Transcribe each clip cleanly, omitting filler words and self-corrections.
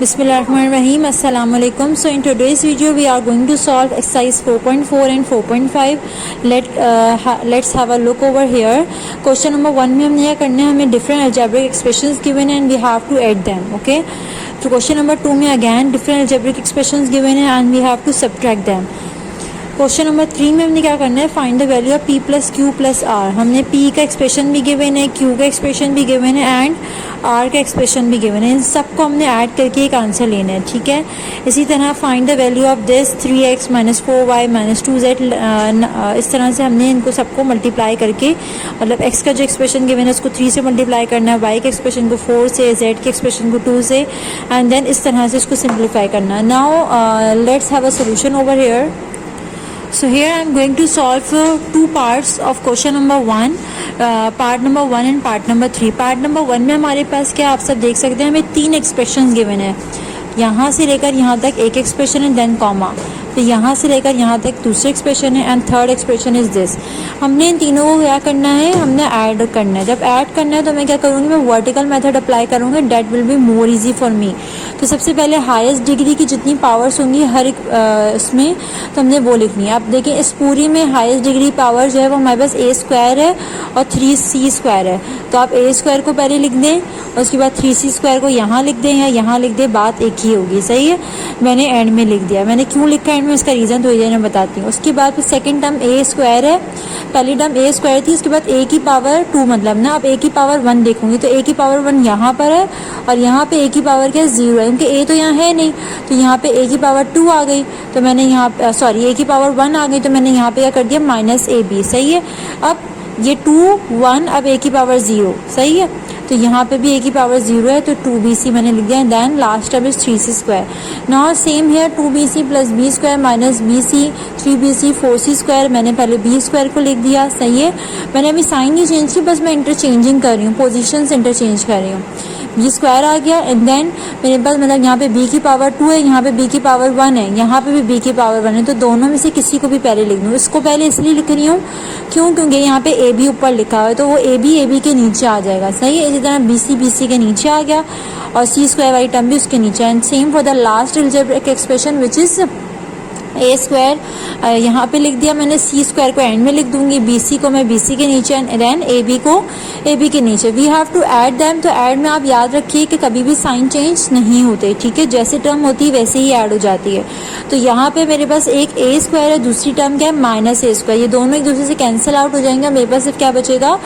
Bismillahirrahmanirrahim. Assalamu alaikum. So in today's video we are going to solve exercise 4.4 and 4.5. Let's have a look over here. Question number 1 में हमने क्या करना है, हमें different algebraic expressions given and we have to add them. Okay. तो question number 2 में again different algebraic expressions given है and we have to subtract them. Question number 3 में हमने क्या करना है, find the value of p plus q plus r. हमने p का एक्सप्रेशन भी गिवन है, q का एक्सप्रेशन भी गिवन है एंड r का एक्सप्रेशन भी गिवन है. इन सबको हमने ऐड करके एक आंसर लेना है. ठीक है. इसी तरह find the value of this 3x minus 4y minus 2z. इस तरह से हमने इनको सबको मल्टीप्लाई करके, मतलब x का जो एक्सप्रेशन गिवन है उसको 3 से मल्टीप्लाई करना है, y के एक्सप्रेशन को 4 से, z के एक्सप्रेशन को 2 से, एंड देन इस तरह से इसको सिंप्लीफाई करना है. Now let's have a solution over here. So here I am going to solve two parts of question number 1, part number 1 and part number 3. part number 1 में हमारे पास क्या, आप सब देख सकते हैं, हमें 3 एक्सप्रेशन गिवन है. यहाँ से लेकर यहाँ तक एक एक्सप्रेशन है, देन कॉमा, तो यहाँ से लेकर यहाँ तक दूसरा एक्सप्रेशन है and third expression is this. हमने इन तीनों को क्या करना है, हमने ऐड करना है. जब ऐड करना है तो मैं क्या करूँगी, मैं वर्टिकल मेथड अप्लाई करूँगी. That will be more easy for me. तो सबसे पहले हाईएस्ट डिग्री की जितनी पावर्स होंगी हर एक इसमें, तो हमने वो लिखनी है. आप देखें इस पूरी में हाईएस्ट डिग्री पावर जो है वो हमारे पास a स्क्वायर है और 3c स्क्वायर है. तो आप a स्क्वायर को पहले लिख दें और उसके बाद 3c स्क्वायर को यहाँ लिख दें या यहाँ लिख दें, बात एक ही होगी. सही है. मैंने एंड में लिख दिया. मैंने क्यों लिखा एंड में, इसका रीज़न थोड़ी देर में बताती हूँ. उसके बाद फिर सेकंड टर्म a स्क्वायर है, पहली टर्म a स्क्वायर थी, उसके बाद a की पावर 2, मतलब ना अब a की पावर 1 देखूंगी तो a की पावर 1 यहाँ पर है और यहाँ पे a की पावर क्या 0 है, क्योंकि a तो यहाँ है नहीं. तो यहाँ पे a की पावर 2 आ गई, तो मैंने यहाँ सॉरी a की पावर 1 आ गई, तो मैंने यहाँ पे क्या कर दिया माइनस ab. सही है. अब ये 2 1, अब a की पावर 0. सही है. तो यहाँ पे भी a की पावर 0 है, तो 2bc मैंने लिख दिया. Then last term is 3c square. Now same here 2bc plus b square minus bc 3bc 4c square. मैंने पहले b स्क्वायर को लिख दिया. सही है. मैंने अभी साइन नहीं चेंज की, बस मैं इंटरचेंजिंग कर रही हूँ, पोजीशंस इंटरचेंज कर रही हूँ. b स्क्वायर आ गया एंड देन मेरे पास मतलब यहाँ पे b की पावर 2 है, यहाँ पे b की पावर 1 है, यहाँ पे भी b की पावर 1 है. तो दोनों में से किसी को भी पहले लिख दूँ. इसको पहले इसलिए लिख रही हूँ क्यों, क्योंकि यहाँ पे a b ऊपर लिखा हुआ है, तो वो a b के नीचे आ जाएगा. सही है. इसी तरह b c के नीचे आ गया और c स्क्वायर वाली टर्म भी उसके नीचे. And same for the last algebraic expression which is a square. यहाँ पे लिख दिया मैंने. c स्क्वायर को एंड में लिख दूंगी, bc को मैं bc के नीचे एंड देन ab को ab के नीचे. We have to add them. तो ऐड में आप याद रखिए कि कभी भी साइन चेंज नहीं होते. ठीक है. जैसे टर्म होती है वैसे ही ऐड हो जाती है. तो यहाँ पे मेरे पास एक a स्क्वायर है, दूसरी टर्म क्या है माइनस a स्क्वायर. ये दोनों एक दूसरे से कैंसिल आउट हो जाएंगे. मेरे पास सिर्फ क्या बचेगा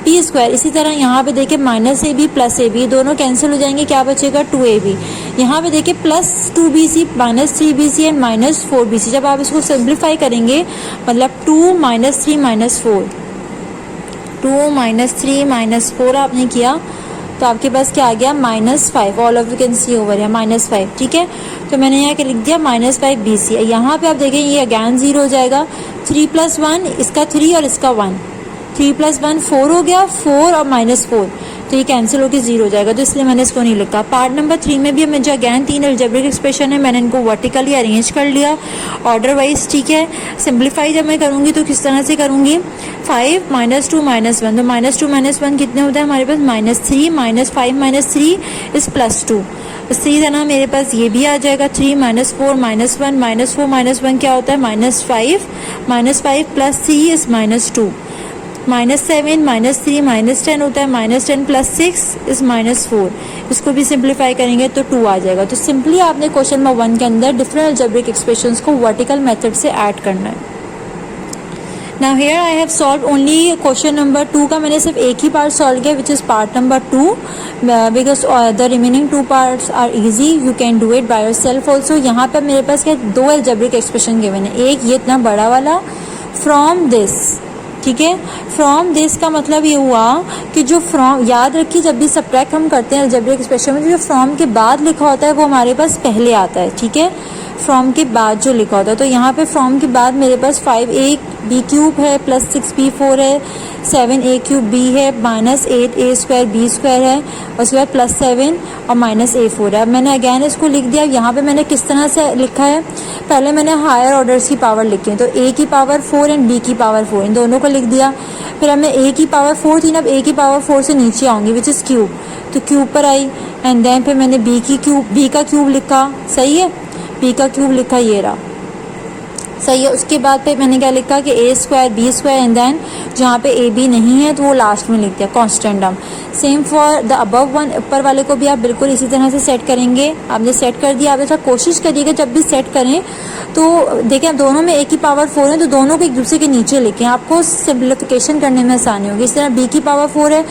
p स्क्वायर. इसी तरह यहाँ पे देखिए माइनस ab प्लस ab दोनों कैंसिल हो जाएंगे. क्या बचेगा 2ab. यहाँ पे देखिए plus 2bc minus 3bc and minus 4bc. जब आप इसको सिंप्लीफाई करेंगे मतलब 2 माइनस 3 माइनस 4, 2 माइनस 3 माइनस 4 आपने किया तो आपके पास क्या आ गया -5. All of you can see over है -5. ठीक है. तो मैंने यहाँ क्या लिख दिया -5bc. यहाँ पे आप देखें ये अगैन 0 हो जाएगा. 3 प्लस 1, इसका 3 और इसका 1, 3 प्लस 1 4 हो गया, 4 और -4, तो ये कैंसिल होकर 0 हो जाएगा. तो इसलिए मैंने इसको नहीं लिखा. पार्ट नंबर 3 में भी हमें जो अगैन 3 अलजेब्रिक एक्सप्रेशन है, मैंने इनको वर्टिकली अरेंज कर लिया ऑर्डर वाइज. ठीक है. सिंप्लीफाई जब मैं करूँगी तो किस तरह से करूँगी, 5 माइनस 2 माइनस 1, तो माइनस 2 माइनस 1 कितने होता है हमारे पास -3, माइनस 5 माइनस 3 इज प्लस 2. इसी तरह मेरे पास ये भी आ जाएगा 3 माइनस 4 माइनस 1 माइनस 4 माइनस 1 क्या होता है -5 प्लस 3 इज -2. -7 -3 -10 होता है, -10 प्लस 6 इज -4. इसको भी सिंप्लीफाई करेंगे तो 2 आ जाएगा. तो सिंपली आपने क्वेश्चन नंबर 1 के अंदर डिफरेंट अलजेब्रिक एक्सप्रेशंस को वर्टिकल मेथड से ऐड करना है. Now here I have solve only question number 2 का मैंने सिर्फ एक ही पार्ट सॉल्व किया which is part number 2, because the remaining 2 parts are easy. You can do it by yourself also. यहाँ पर मेरे पास क्या 2 अलजेब्रिक एक्सप्रेशन गिवन है. एक ये इतना बड़ा वाला फ्रॉम दिस. ठीक है. फ्रॉम दिस का मतलब ये हुआ कि जो फ्रॉम, याद रखिए जब भी सब्ट्रैक्ट हम करते हैं अलजेब्रिक एक्सप्रेशन में, जो फ्रॉम के बाद लिखा होता है वो हमारे पास पहले आता है. ठीक है. फ्रॉम के बाद जो लिखा होता है। तो यहाँ पे फ्रॉम के बाद मेरे पास 5ab³ है प्लस 6b4 है, 7a³ b है, माइनस 8a² b² है, और उसके बाद प्लस 7 और माइनस a4 है। अब मैंने अगैन इसको लिख दिया। यहाँ पे मैंने किस तरह से लिखा है, पहले मैंने हायर ऑर्डर्स की पावर लिखी है, तो a की पावर 4 एंड b की पावर 4, इन दोनों को लिख दिया। फिर अब मैं a की पावर 4 थी ना, अब a की पावर 4 से नीचे आऊँगी विच इज़ क्यूब, तो क्यूब पर आई एंड देन फिर मैंने b का क्यूब लिखा, सही है, b का क्यूब लिखा, ये रहा, सही है। उसके बाद पे मैंने क्या लिखा कि a² b² एंड देन जहाँ पे a b नहीं है तो वो लास्ट में लिख दिया constant term. Same for the above one, ऊपर वाले को भी आप बिल्कुल इसी तरह से सेट करेंगे। आपने सेट कर दिया, आप ऐसा कोशिश करिएगा जब भी सेट करें तो देखें अब दोनों में a की पावर 4 है तो दोनों को एक दूसरे के नीचे लिखें, आपको सिम्प्लीफिकेशन करने में आसानी होगी। इस तरह b की पावर 4 है,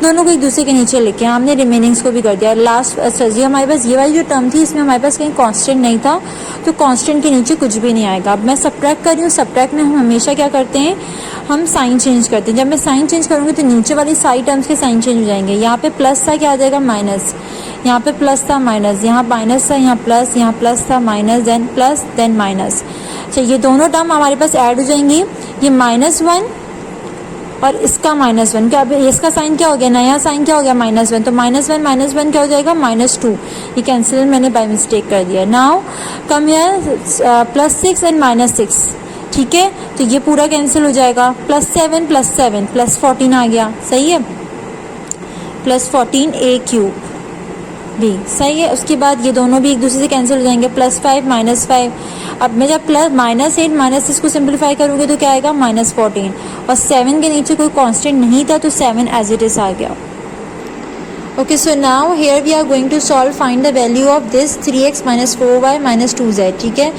दोनों को एक दूसरे के नीचे लिखें, हमने रिमेनिंग्स को भी कर दिया। लास्ट अच्छा जी हमारे पास ये वाली जो टर्म थी इसमें हमारे पास कहीं कांस्टेंट नहीं था, तो कांस्टेंट के नीचे कुछ भी नहीं आएगा। अब मैं सबट्रैक्ट कर रही हूँ, सबट्रैक्ट में हम हमेशा क्या करते हैं, हम साइन चेंज करते हैं। जब मैं साइन चेंज करूँगी तो नीचे वाली सारी टर्म्स के साइन चेंज हो जाएंगे। यहाँ पे प्लस था, क्या आ जाएगा माइनस, यहाँ पे प्लस था माइनस, यहाँ माइनस था, यहाँ प्लस था, माइनस देन माइनस। अच्छा ये दोनों टर्म हमारे पास ऐड हो जाएंगी, ये -1 और इसका -1, क्या अब इसका साइन क्या हो गया, नया साइन क्या हो गया -1, तो -1 क्या हो जाएगा -2, ये कैंसिल मैंने बाय मिस्टेक कर दिया। नाउ कम हियर +6 एंड -6, ठीक है, तो ये पूरा कैंसिल हो जाएगा। +7 +14 आ गया, सही है, +14 a³ भी, सही है। उसके बाद ये दोनों भी एक दूसरे से कैंसिल हो जाएंगे, +5 -5। अब मैं जब -8 -6 को सिंप्लीफाई करूँगी तो क्या आएगा -14, और 7 के नीचे कोई कांस्टेंट नहीं था तो 7 एज इट इज़ आ गया। Okay so now here we are going to solve, find the value of this 3x - 4y - 2z, ठीक है।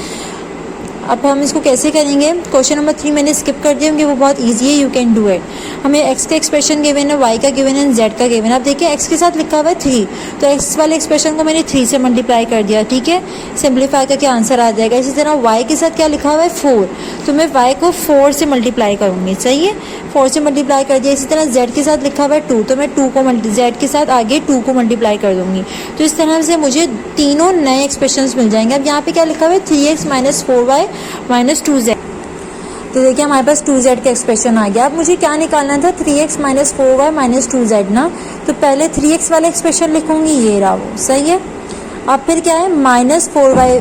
अब हम इसको कैसे करेंगे, क्वेश्चन नंबर 3 मैंने स्किप कर दिया क्योंकि वो बहुत इजी है, यू कैन डू इट। हमें x का एक्सप्रेशन गिवन है, y का गिवन है, z का गिवन है। अब देखिए x के साथ लिखा हुआ है 3, तो x वाले एक्सप्रेशन को मैंने 3 से मल्टीप्लाई कर दिया, ठीक है, सिंप्लीफाई करके आंसर आ जाएगा। इसी तरह y के साथ क्या लिखा हुआ है 4, तो मैं y को 4 से मल्टीप्लाई करूँगी, सही है, 4 से मल्टीप्लाई कर दिया। इसी तरह z के साथ लिखा हुआ है 2, तो मैं z के साथ आगे 2 को मल्टीप्लाई कर दूँगी। तो इस तरह से मुझे तीनों नए एक्सप्रेशन मिल जाएंगे। अब यहाँ पे क्या लिखा हुआ है 3x - 4y - 2z, तो देखिए हमारे पास 2z का एक्सप्रेशन आ गया। अब मुझे क्या निकालना था, 3x - 4y - 2z ना, तो पहले 3x वाला एक्सप्रेशन लिखूंगी, ये रहा वो, सही है। अब फिर क्या है -4y,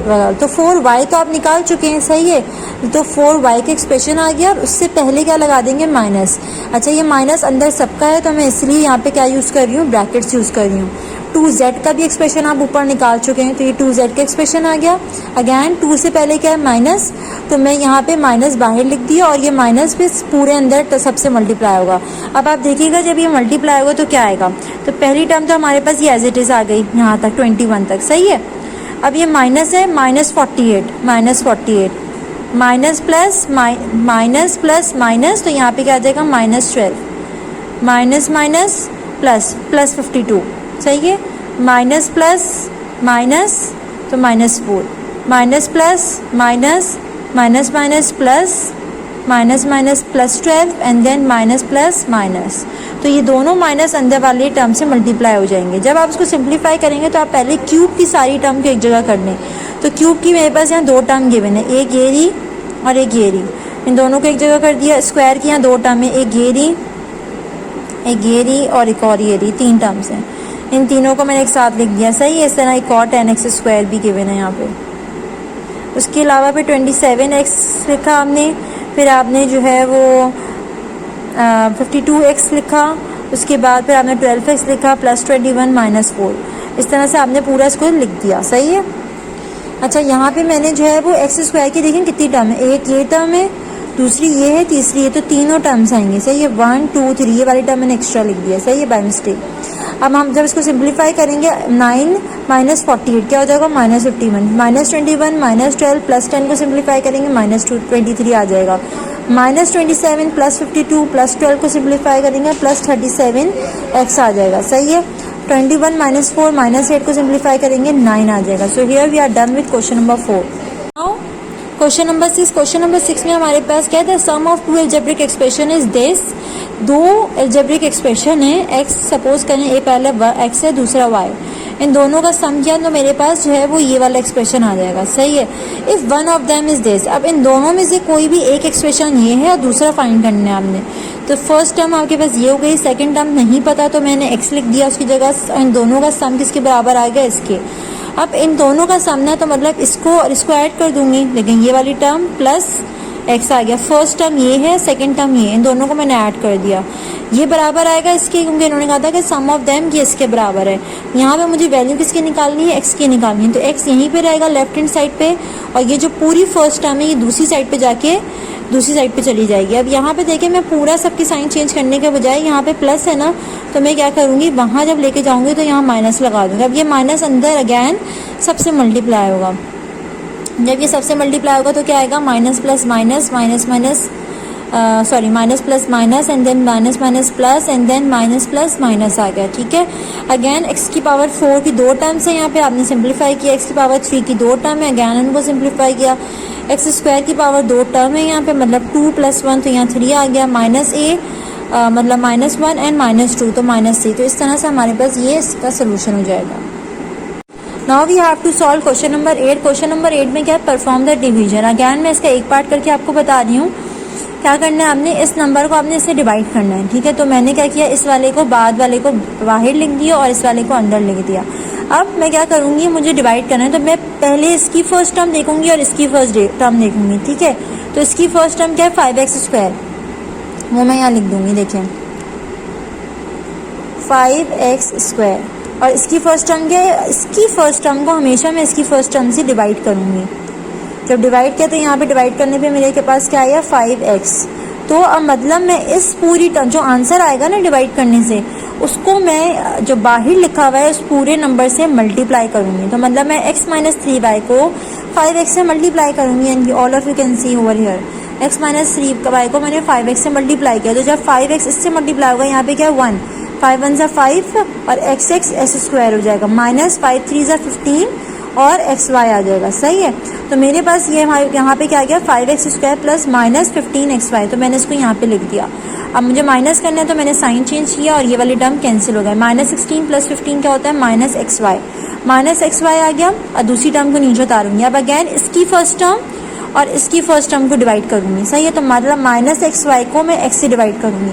तो 4y तो आप निकाल चुके हैं, सही है, तो 4y का एक्सप्रेशन आ गया और उससे पहले क्या लगा देंगे माइनस। अच्छा ये माइनस अंदर सबका है तो मैं इसलिए यहाँ पे क्या यूज़ कर रही हूँ, ब्रैकेट्स यूज़ कर रही हूँ। 2z का भी एक्सप्रेशन आप ऊपर निकाल चुके हैं, तो ये 2z का एक्सप्रेशन आ गया। अगैन 2 से पहले क्या है माइनस, तो मैं यहाँ पे माइनस बाहर लिख दिया और ये माइनस भी पूरे अंदर सबसे मल्टीप्लाई होगा। अब आप देखिएगा जब ये मल्टीप्लाई होगा तो क्या आएगा, तो पहली टर्म तो हमारे पास ये एज इट इज़ आ गई यहाँ तक 21 तक, सही है। अब ये माइनस है -48 माइनस प्लस माइनस, तो यहाँ पे क्या आ जाएगा -12 माइनस प्लस 52, सही है, माइनस प्लस माइनस तो -4 minus plus minus plus +12 and then minus plus minus, तो ये दोनों माइनस अंदर वाले टर्म से मल्टीप्लाई हो जाएंगे। जब आप इसको सिंप्लीफाई करेंगे तो आप पहले क्यूब की सारी टर्म को एक जगह कर लें। तो क्यूब की मेरे पास यहाँ 2 टर्म गिवन है, एक ये रही और एक ये रही, इन दोनों को एक जगह कर दिया। स्क्वायर की यहाँ 2 टर्म है, एक ये रही और एक और ये रही, 3 टर्म्स हैं, इन तीनों को मैंने एक साथ लिख दिया, सही है। इस तरह एक और 10x² भी गिवन है यहाँ पे। उसके अलावा फिर 27x लिखा आपने, फिर आपने जो है वो 52x लिखा, उसके बाद फिर आपने 12x लिखा, +21 - 4, इस तरह से आपने पूरा इसको लिख दिया, सही है। अच्छा यहाँ पे मैंने जो है वो x² की देखें कितनी टर्म है, एक ये टर्म है, दूसरी ये है, तीसरी ये, तो तीनों टर्म्स आएंगे, सही है। 1 2 3 ये वाली टर्म मैंने एक्स्ट्रा लिख दिया, सही है, बाय मिस्टेक। अब हम जब इसको सिंप्लीफाई करेंगे 9 - 48 क्या हो जाएगा -51 -21 -12 +10 को सिंप्लीफाई करेंगे -23 आ जाएगा। -27 +52 +12 को सिंप्लीफाई करेंगे +37x आ जाएगा, सही है। 21 - 4 -8 को सिंप्लीफाई करेंगे 9 आ जाएगा। So here we are done with question number 4। Now question number 6। Question number 6 में हमारे पास क्या है, sum of 2 algebraic expression is this. 2 algebraic expression है, x सपोज करें, ए पहले x है दूसरा y, इन दोनों का सम किया तो मेरे पास जो है वो ये वाला एक्सप्रेशन आ जाएगा, सही है। If one of them is this, अब इन दोनों में से कोई भी एक एक्सप्रेशन ये है और दूसरा फाइंड करना है आपने। तो फर्स्ट टर्म आपके पास ये हो गई, सेकंड टर्म नहीं पता तो मैंने एक्स लिख दिया उसकी जगह। इन दोनों का सम किसके बराबर आ गया, इसके। अब इन दोनों का सम ना, तो मतलब इसको और इसको ऐड कर दूंगी, लेकिन ये वाली टर्म प्लस एक्स आ गया। फर्स्ट टर्म ये है, सेकंड टर्म ये, इन दोनों को मैंने ऐड कर दिया, ये बराबर आएगा इसके, क्योंकि इन्होंने कहा था कि सम ऑफ देम ये इसके बराबर है। यहाँ पे मुझे वैल्यू किसकी निकालनी है, एक्स की निकालनी है, तो एक्स यहीं पे रहेगा लेफ्ट हैंड साइड पे, और ये जो पूरी फर्स्ट टर्म है ये दूसरी साइड पे जाके दूसरी साइड पे चली जाएगी। अब यहाँ पे देखिए मैं पूरा सबकी साइन चेंज करने के बजाय यहाँ पे प्लस है ना, तो मैं क्या करूँगी, वहाँ जब लेके जाऊँगी तो यहाँ माइनस लगा दूँगी। अब ये माइनस अंदर अगैन सबसे मल्टीप्लाई होगा, जब ये सबसे मल्टीप्लाई होगा तो क्या आएगा, minus plus minus, minus minus sorry minus plus minus, and then minus minus plus, and then minus plus minus आ गया, ठीक है। अगैन एक्स की पावर 4 की 2 टर्म्स है, यहाँ पे आपने सिंप्लीफाई किया। एक्स की पावर 3 की 2 टर्म है, अगैन उनको सिंप्लीफाई किया। एक्स स्क्वायर की पावर 2 टर्म है यहाँ पे, मतलब 2 + 1 तो यहाँ 3 आ गया, माइनस ए मतलब -1 एंड -2 तो -3। तो इस तरह से हमारे पास ये इसका सोल्यूशन हो जाएगा। Now we have to solve question number 8। Question number 8 में क्या है, परफॉर्म द डिवीजन। अगैन मैं इसका एक पार्ट करके आपको बता रही हूँ। क्या करना है, आपने इस नंबर को आपने इससे डिवाइड करना है, ठीक है। तो मैंने क्या किया, इस वाले को बाद वाले को बाहर लिख दिया और इस वाले को अंदर लिख दिया। अब मैं क्या करूँगी, मुझे डिवाइड करना है, तो मैं पहले इसकी फर्स्ट टर्म देखूंगी और इसकी फर्स्ट टर्म देखूंगी, ठीक है। तो इसकी फर्स्ट टर्म क्या है, 5x², वो मैं यहाँ लिख दूंगी, देखें 5x²। और इसकी फर्स्ट टर्म क्या है, इसकी फर्स्ट टर्म को हमेशा मैं इसकी फर्स्ट टर्म से डिवाइड करूँगी। जब डिवाइड किया तो यहाँ पे डिवाइड करने पे मेरे के पास क्या आया, 5x। तो अब मतलब मैं इस पूरी टर्म, जो आंसर आएगा ना डिवाइड करने से, उसको मैं जो बाहर लिखा हुआ है उस पूरे नंबर से मल्टीप्लाई करूँगी। तो मतलब मैं x - 3y को 5x से मल्टीप्लाई करूँगी, and all of you can see over here x - 3y को मैंने 5x से मल्टीप्लाई किया। तो जब 5x इससे मल्टीप्लाई होगा, यहाँ पे क्या 1, 5 1 = 5 और x s² हो जाएगा, -5 3 = 15 और xy आ जाएगा, सही है। तो मेरे पास ये यहाँ पे क्या आ गया, 5x² + -15xy, तो मैंने इसको यहाँ पे लिख दिया। अब मुझे माइनस करना है तो मैंने साइन चेंज किया और ये वाली टर्म कैंसिल हो गया। -16 + 15 क्या होता है, -xy, -xy आ गया। और दूसरी टर्म को नीचे उतारूंगी। अब अगैन इसकी फर्स्ट टर्म और इसकी फर्स्ट टर्म को डिवाइड करूंगी, सही है। तो मतलब -xy को मैं x से डिवाइड करूंगी,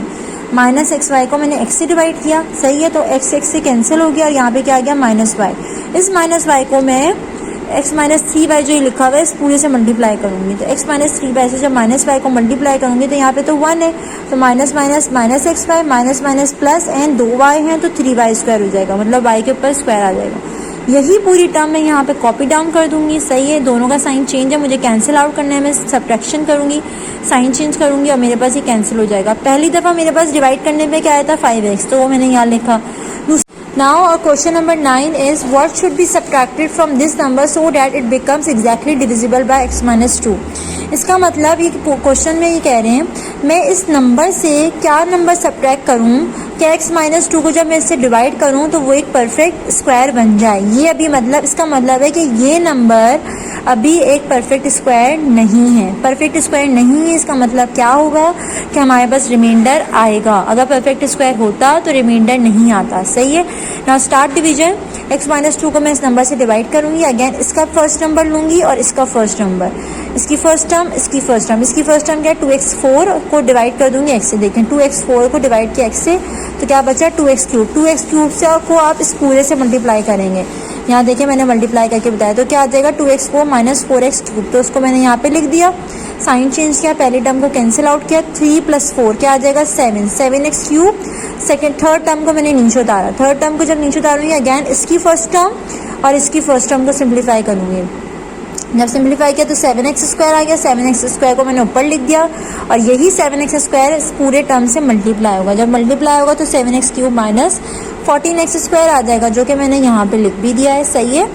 -xy को मैंने x से डिवाइड किया, सही है। तो x से कैंसिल हो गया और यहाँ पे क्या आ गया, -y। इस -y को मैं x - 3y जो लिखा हुआ है इस पूरे से मल्टीप्लाई करूंगी। तो x - 3y से जब -y को मल्टीप्लाई करूंगी तो यहाँ पे तो 1 है, तो minus minus -xy, minus minus plus, and 2y है तो 3y² हो जाएगा, मतलब y के ऊपर स्क्वायर आ जाएगा। यही पूरी टर्म मैं यहाँ पे कॉपी डाउन कर दूंगी, सही है। दोनों का साइन चेंज है, मुझे कैंसिल आउट करना है, मैं सब्ट्रैक्शन करूंगी, साइन चेंज करूंगी और मेरे पास ये कैंसिल हो जाएगा। पहली दफ़ा मेरे पास डिवाइड करने पे क्या आया था, 5x, तो वो मैंने यहाँ लिखा। Now our question number 9 is what should be subtracted from this number so that it becomes exactly divisible by x - 2। इसका मतलब ये क्वेश्चन में ये कह रहे हैं, मैं इस नंबर से क्या नंबर सब्ट्रैक्ट करूं कि x - 2 को जब मैं इससे डिवाइड करूं तो वो एक परफेक्ट स्क्वायर बन जाए। ये अभी मतलब इसका मतलब है कि ये नंबर अभी एक परफेक्ट स्क्वायर नहीं है। परफेक्ट स्क्वायर नहीं है, इसका मतलब क्या होगा कि हमारे पास रिमाइंडर आएगा। अगर परफेक्ट स्क्वायर होता तो रिमाइंडर नहीं आता, सही है। Now start division. x - 2 को मैं इस नंबर से डिवाइड करूंगी, अगेन इसका फर्स्ट नंबर लूंगी और इसका फर्स्ट नंबर, इसकी फर्स्ट टर्म, इसकी फर्स्ट टर्म। इसकी फर्स्ट टर्म क्या है, 2x4 को डिवाइड कर दूंगी x से। देखें 2x4 को डिवाइड किया x से तो क्या बचा, 2x3। 2x3 से को आप इस पूरे से मल्टीप्लाई करेंगे। यहाँ देखिए मैंने मल्टीप्लाई करके बताया, तो क्या आ जाएगा 2x4 - 4x3, तो उसको मैंने यहाँ पे लिख दिया, साइन चेंज किया, पहली टर्म को कैंसिल आउट किया। 3 + 4 क्या आ जाएगा, 7, 7x3। थर्ड टर्म को मैंने नीचे उतारा। थर्ड टर्म को जब नीचे उतारूंगी, अगैन इसकी फर्स्ट टर्म और इसकी फर्स्ट टर्म को सिंप्लीफाई करूंगी। जब सिंप्लीफाई किया तो 7x² आ गया, 7x² को मैंने ऊपर लिख दिया और यही 7x² इस पूरे टर्म से मल्टीप्लाई होगा। जब मल्टीप्लाई होगा तो 7x³ - 14x² आ जाएगा, जो कि मैंने यहाँ पे लिख भी दिया है, सही है।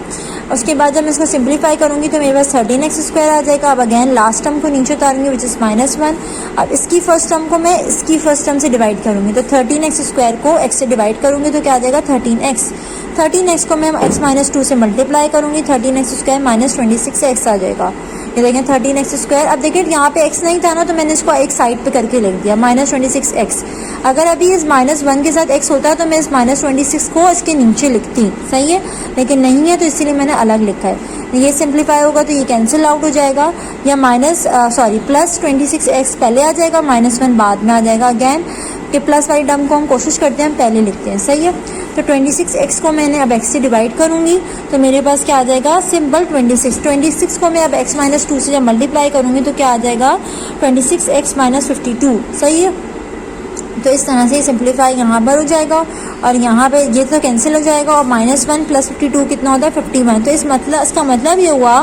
उसके बाद जब मैं इसको सिंप्लीफाई करूंगी तो मेरे पास 13x² आ जाएगा। अब अगैन लास्ट टर्म को नीचे उतारूंगी, विच इज़ -1। अब इसकी फर्स्ट टर्म को मैं इसकी फर्स्ट टर्म से डिवाइड करूंगी, तो 13x² को x से डिवाइड करूंगी तो क्या आ जाएगा, 13x। 13x को मैं x माइनस 2 से मल्टीप्लाई करूँगी, 13x स्क्वायर माइनस 26x आ जाएगा। ये देखें 13x स्क्वायर। अब देखिए यहाँ पे x नहीं था ना, तो मैंने इसको एक साइड पे करके लिख दिया माइनस 26x। अगर अभी इस -1 के साथ x होता तो मैं इस माइनस 26 को इसके नीचे लिखती, सही है, लेकिन नहीं है तो इसीलिए मैंने अलग लिखा है। ये सिंप्लीफाई होगा तो ये कैंसिल आउट हो जाएगा, या प्लस 26x पहले आ जाएगा, -1 बाद में आ जाएगा। अगैन कि प्लस वाली टर्म को हम कोशिश करते हैं पहले लिखते हैं, सही है। तो 26x को मैंने अब x से डिवाइड करूंगी तो मेरे पास क्या आ जाएगा, सिंपल 26 को मैं अब x माइनस 2 से जब मल्टीप्लाई करूंगी तो क्या आ जाएगा 26x माइनस 52, सही है। तो इस तरह से सिंप्लीफाई यहाँ पर हो जाएगा और यहाँ पे ये तो कैंसिल हो जाएगा, और -1 प्लस 52 कितना होता है 51। तो इसका मतलब ये हुआ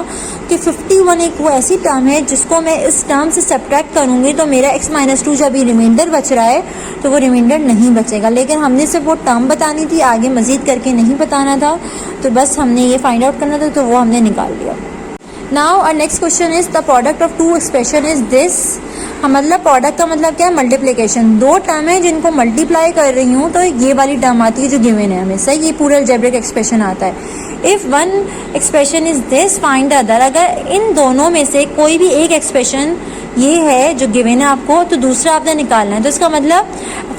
कि 51 एक वो ऐसी टर्म है जिसको मैं इस टर्म से सब्ट्रैक्ट करूँगी तो मेरा x माइनस 2 जब ये रिमाइंडर बच रहा है तो वो रिमाइंडर नहीं बचेगा। लेकिन हमने सिर्फ वो टर्म बतानी थी, आगे मज़ीद करके नहीं बताना था, तो बस हमने ये फाइंड आउट करना था, तो वो हमने निकाल लिया। नाउ और next question is the product of two expression is this. मतलब प्रोडक्ट का मतलब क्या है, मल्टीप्लिकेशन। दो टर्म है जिनको मल्टीप्लाई कर रही हूँ तो ये वाली टर्म आती है जो गिवन है हमें, सही। ये पूरा अलजेब्रिक एक्सप्रेशन आता है। If one expression is this find the other. अगर इन दोनों में से कोई भी एक एक्सप्रेशन ये है जो गिवन है आपको, तो दूसरा आपने निकालना है। तो इसका मतलब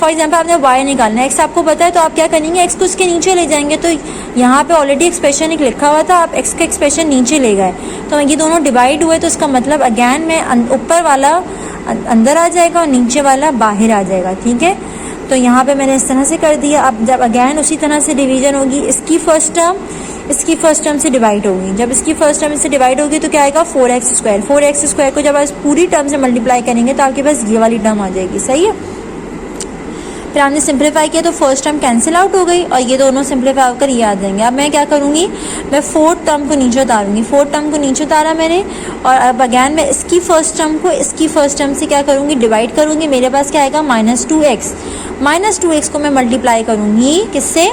फॉर एग्जांपल आपने y निकालना है, x आपको पता है, तो आप क्या करेंगे, x को उसके नीचे ले जाएंगे। तो यहाँ पे ऑलरेडी एक्सप्रेशन एक लिखा हुआ था, आप x का एक्सप्रेशन नीचे ले गए, तो ये दोनों डिवाइड हुए। तो इसका मतलब अगैन में ऊपर वाला अंदर आ जाएगा और नीचे वाला बाहर आ जाएगा, ठीक है। तो यहाँ पे मैंने इस तरह से कर दिया। अब जब अगैन उसी तरह से डिवीजन होगी, इसकी फर्स्ट टर्म से डिवाइड होगी। जब इसकी फर्स्ट टर्म से डिवाइड होगी तो क्या आएगा 4x स्क्वायर को जब आप पूरी टर्म से मल्टीप्लाई करेंगे तो आपके पास ये वाली टर्म आ जाएगी, सही है। फिर हमने सिंप्लीफाई किया तो फर्स्ट टर्म कैंसिल आउट हो गई और ये दोनों सिंप्लीफाई होकर ये आ जाएंगे। अब मैं क्या करूँगी, मैं फोर्थ टर्म को नीचे उतारूंगी। फोर्थ टर्म को नीचे उतारा मैंने, और अब अगैन मैं इसकी फर्स्ट टर्म को इसकी फर्स्ट टर्म से क्या करूँगी, डिवाइड करूँगी। मेरे पास क्या आएगा -2x को मैं मल्टीप्लाई करूँगी किससे,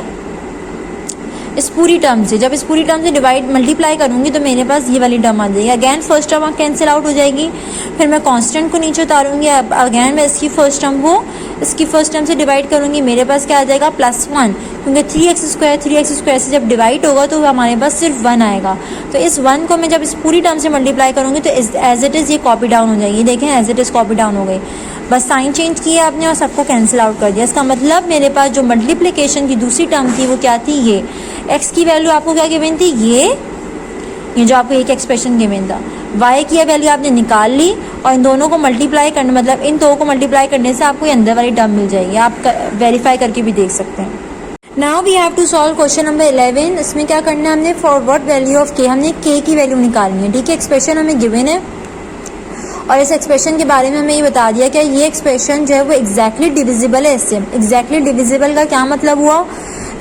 इस पूरी टर्म से। जब इस पूरी टर्म से मल्टीप्लाई करूंगी तो मेरे पास ये वाली टर्म आ जाएगी। Again first term cancel out हो जाएगी। फिर मैं कांस्टेंट को नीचे उतारूंगी। अब अगैन मैं इसकी फर्स्ट टर्म को इसकी फर्स्ट टर्म से डिवाइड करूंगी। मेरे पास क्या आ जाएगा +1, क्योंकि 3x स्क्वायर से जब डिवाइड होगा तो हमारे पास सिर्फ 1 आएगा। तो इस 1 को मैं जब इस पूरी टर्म से मल्टीप्लाई करूंगी तो एज इट इज़ ये कॉपी डाउन हो जाएगी। देखें as it is copy down हो गई, बस साइन चेंज किया आपने और सबको कैंसिल आउट कर दिया। इसका मतलब मेरे पास जो मल्टीप्लिकेशन की दूसरी टर्म थी वो क्या थी, ये x की वैल्यू आपको क्या गिवन थी, ये जो आपको एक एक्सप्रेशन गिवन था। y की वैल्यू आपने निकाल ली और इन दोनों को मल्टीप्लाई करने, मतलब इन दो को मल्टीप्लाई करने से आपको ये अंदर वाली टर्म मिल जाएगी। आप वेरीफाई करके भी देख सकते हैं। Now we have to solve question number 11। इसमें क्या करना है, हमने for what value of k, हमने k की वैल्यू निकालनी है, ठीक है। एक्सप्रेशन हमें गिवन है और इस एक्सप्रेशन के बारे में हमें ये बता दिया कि ये एक्सप्रेशन जो है वो एग्जैक्टली डिविजिबल है इससे। एग्जैक्टली डिविजिबल का क्या मतलब हुआ,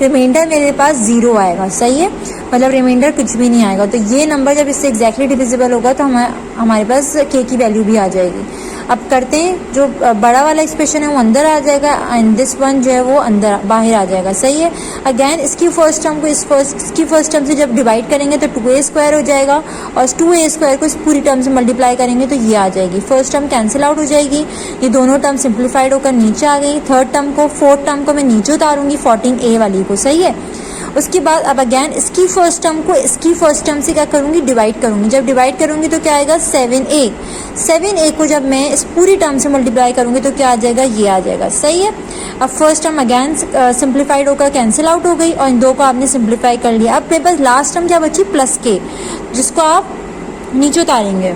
रिमाइंडर मेरे पास 0 आएगा, सही है, मतलब रिमाइंडर कुछ भी नहीं आएगा। तो ये नंबर जब इससे एग्जैक्टली डिविजिबल होगा तो हमारे पास k की वैल्यू भी आ जाएगी। अब करते हैं, जो बड़ा वाला एक्सप्रेशन है वो अंदर आ जाएगा एंड दिस वन जो है वो अंदर बाहर आ जाएगा, सही है। अगैन इसकी फर्स्ट टर्म को इसकी फर्स्ट टर्म से जब डिवाइड करेंगे तो 2a स्क्वायर हो जाएगा और 2a स्क्वायर को इस पूरी टर्म से मल्टीप्लाई करेंगे तो ये आ जाएगी। फर्स्ट टर्म कैंसिल आउट हो जाएगी, ये दोनों टर्म सिंप्लीफाइड होकर नीचे आ गई। फोर्थ टर्म को मैं नीचे उतारूंगी 14a वाली को, सही है। उसके बाद अब अगैन इसकी फर्स्ट टर्म को इसकी फर्स्ट टर्म से क्या करूँगी, डिवाइड करूँगी। जब डिवाइड करूँगी तो क्या आएगा 7a को जब मैं इस पूरी टर्म से मल्टीप्लाई करूँगी तो क्या आ जाएगा, ये आ जाएगा, सही है। अब फर्स्ट टर्म अगैन सिंप्लीफाइड होकर कैंसिल आउट हो गई और इन दो को आपने सिंप्लीफाई कर लिया। अब मेरे पास लास्ट टर्म क्या बची, +k, जिसको आप नीचे उतारेंगे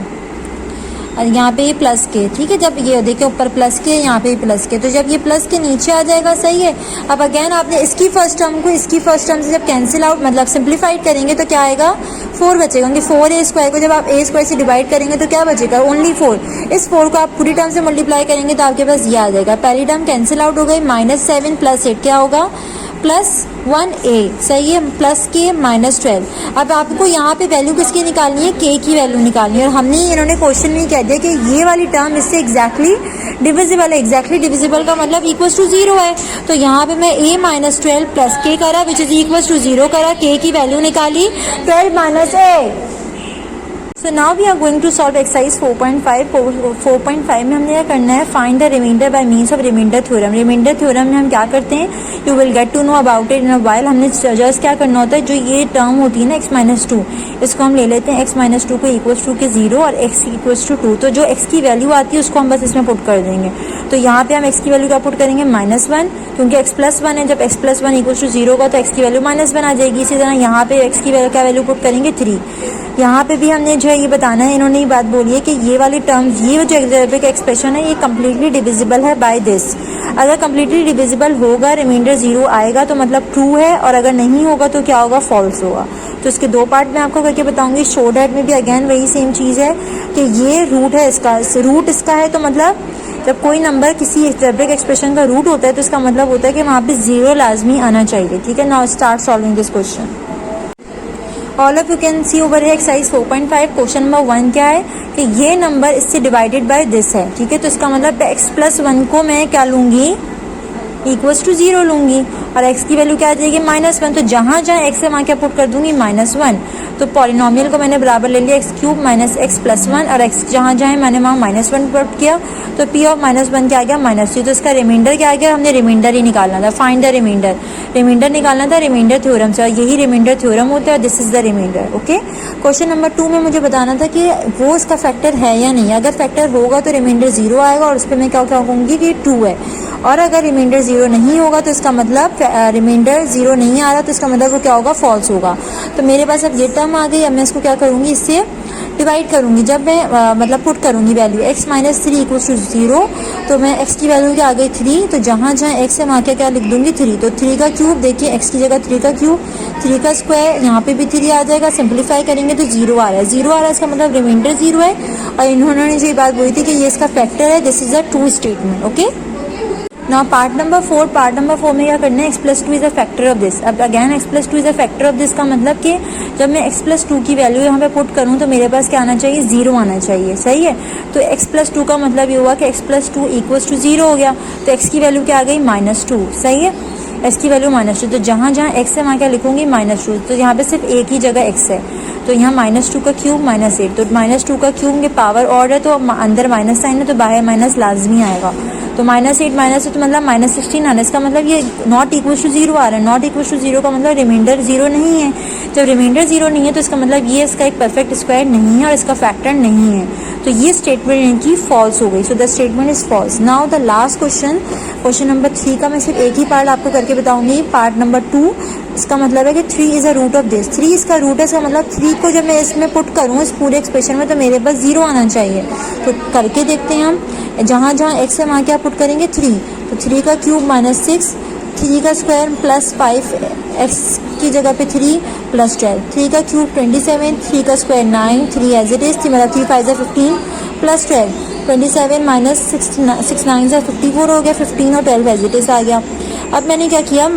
और यहाँ पे ये +k, ठीक है। जब ये देखिए ऊपर +k, यहाँ पे +k, तो जब ये +k नीचे आ जाएगा, सही है। अब अगैन आपने इसकी फर्स्ट टर्म को इसकी फर्स्ट टर्म से जब कैंसिल आउट मतलब सिंप्लीफाइड करेंगे तो क्या आएगा 4 बचेगा, क्योंकि 4a स्क्वायर को जब आप a स्क्वायर से डिवाइड करेंगे तो क्या बचेगा, ओनली 4। इस 4 को आप पूरी टर्म से मल्टीप्लाई करेंगे तो आपके पास ये आ जाएगा। पहली टर्म कैंसिल आउट हो गई, -7 + 8 क्या होगा +1a, सही है, +k -12। अब आपको यहाँ पे वैल्यू किसकी निकालनी है, k की वैल्यू निकालनी है। और हमने इन्होंने क्वेश्चन में कह दिया कि ये वाली टर्म इससे एग्जैक्टली डिविजिबल है। एग्जैक्टली डिविजिबल का मतलब =0 है। तो यहाँ पे मैं a -12 + k करा विच इज =0 करा, k की वैल्यू निकाली 12 - a, so now we are going to solve exercise 4.5 में हमने क्या करना है, find the remainder by means of remainder theorem. Remainder theorem में हम क्या करते हैं, you will get to know about it in a while. हमने जस्ट क्या करना होता है, जो ये टर्म होती है ना x-2, इसको हम ले लेते हैं x-2 को इक्वल्स टू के 0 और x इक्वल्स टू 2। तो जो x की वैल्यू आती है उसको हम बस इसमें पुट कर देंगे। तो यहाँ पे हम x की वैल्यू क्या पुट करेंगे, -1, क्योंकि x+1 है। जब x+1 इक्वल्स टू 0 का तो x की वैल्यू -1 आ जाएगी। इसी तरह यहाँ पे x की क्या वैल्यू पुट करेंगे 3। यहाँ पे भी हमने जो है ये बताना है, इन्होंने ये बात बोली है कि ये वाली टर्म, ये जो अलजेब्रिक एक्सप्रेशन है, ये कम्प्लीटली डिविजिबल है बाय दिस। अगर कम्प्लीटली डिविजिबल होगा, रिमाइंडर 0 आएगा तो मतलब ट्रू है, और अगर नहीं होगा तो क्या होगा, फॉल्स होगा। तो इसके दो पार्ट में आपको करके बताऊंगी। शो डैट में भी अगेन वही सेम चीज़ है कि ये रूट है, इसका रूट इसका है, तो मतलब जब कोई नंबर किसी अलजेब्रिक एक्सप्रेशन का रूट होता है तो इसका मतलब होता है कि वहाँ पे 0 लाजमी आना चाहिए। ठीक है, now start solving this question. All of you can see over है एक्सरसाइज 4.5। क्वेश्चन नंबर 1 क्या है कि ये नंबर इससे डिवाइडेड बाय दिस है। ठीक है, तो इसका मतलब x+1 को मैं क्या लूंगी, इक्वल्स टू 0 लूंगी, और x की वैल्यू क्या आ जाएगी, -1। तो जहाँ जहाँ x है वहाँ क्या पुट कर दूंगी, -1। तो पॉलिनोमियल को मैंने बराबर ले लिया x³ - x+1, और x जहाँ जहाँ मैंने वहाँ -1 पुट किया, तो p ऑफ -1 क्या आ गया, -3। तो इसका रिमाइंडर क्या आ गया, हमने रिमाइंडर ही निकालना था। फाइंड द रिमाइंडर, रिमाइंडर निकालना था रिमाइंडर थ्योरम से, यही रिमाइंडर थ्योरम होता है। This is the remainder. Okay, question number 2 में मुझे बताना था कि वो इसका फैक्टर है या नहीं। अगर फैक्टर होगा तो रिमाइंडर 0 आएगा, और उस पर मैं क्या कहूँगी कि 2 है। और अगर रिमाइंडर 0 नहीं होगा तो इसका मतलब रिमाइंडर 0 नहीं आ रहा, तो इसका मतलब वो क्या होगा, फॉल्स होगा। तो मेरे पास अब ये टर्म आ गई। अब मैं इसको क्या करूँगी, इससे डिवाइड करूँगी। जब मैं मतलब पुट करूँगी वैल्यू x-3 इक्वल्स टू 0, तो मैं x की वैल्यू क्या आ गई 3। तो जहाँ जहाँ x है वहाँ क्या लिख दूंगी 3। तो 3 का क्यूब, देखिए x की जगह 3 का क्यूब, 3 का स्क्वायर, यहाँ पे भी 3 आ जाएगा। सिंप्लीफाई करेंगे तो 0 आ रहा है, 0 आ रहा है, इसका मतलब रिमाइंडर 0 है। और इन्होंने जो ये बात बोली थी कि ये इसका फैक्टर है, this is a true statement. Okay, now part number 4 में क्या करना है, x+2 is a factor of this. अब again x+2 is a factor of this का मतलब कि जब मैं x+2 की वैल्यू यहाँ पे पुट करूँ तो मेरे पास क्या आना चाहिए, 0 आना चाहिए। सही है, तो x+2 का मतलब ये हुआ कि x+2 इक्वल्स टू 0 हो गया। तो x की वैल्यू क्या आ गई, -2। सही है, x की वैल्यू -2। तो जहाँ जहाँ x है वहाँ क्या लिखूंगी, -2। तो यहाँ पे सिर्फ एक ही जगह x है, तो यहाँ -2 का क्यूब -8। तो -2 का क्यूब के पावर ऑर्डर है, तो अंदर माइनस साइन है, तो बाहर माइनस लाजमी आएगा। तो -8 -2 तो मतलब -16 आना। इसका मतलब ये नॉट इक्वल्स टू 0 आ रहा है। नॉट इक्वल्स टू 0 का मतलब रिमाइंडर 0 नहीं है। जब रिमाइंडर 0 नहीं है तो इसका मतलब ये इसका एक परफेक्ट स्क्वायर नहीं है और इसका फैक्टर नहीं है। तो ये स्टेटमेंट इनकी फॉल्स हो गई। So the statement is false. Now the last question, question number 3 का मैं सिर्फ एक ही पार्ट आपको करके बताऊंगी, पार्ट नंबर 2। इसका मतलब है कि 3 is a root of this. 3 इसका रूट है, इसका मतलब 3 को जब मैं इसमें पुट करूँ इस पूरे एक्सप्रेशन में, तो मेरे पास 0 आना चाहिए। तो करके देखते हैं हम। जहाँ जहाँ x है वहाँ क्या पुट करेंगे, 3। तो 3 का क्यूब -6, 3 का स्क्वायर +5, x की जगह पे 3 +12, 3 का क्यूब 27, 3 का स्क्वायर 9, 3 एज इट इज, मतलब 3 5 15 +12, 27 -6 9 54 हो गया, 15 और 12 एज इट इज आ गया। अब मैंने क्या किया,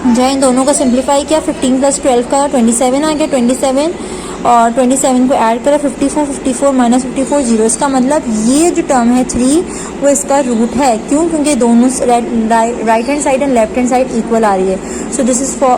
जो इन दोनों का सिंप्लीफाई किया, 15 + 12 का 27 आ गया, 27 और 27 को ऐड करा, 54 54 -54 0। इसका मतलब ये जो टर्म है 3 वो इसका रूट है। क्यों, क्योंकि दोनों right hand side and left hand side equal आ रही है। So this is for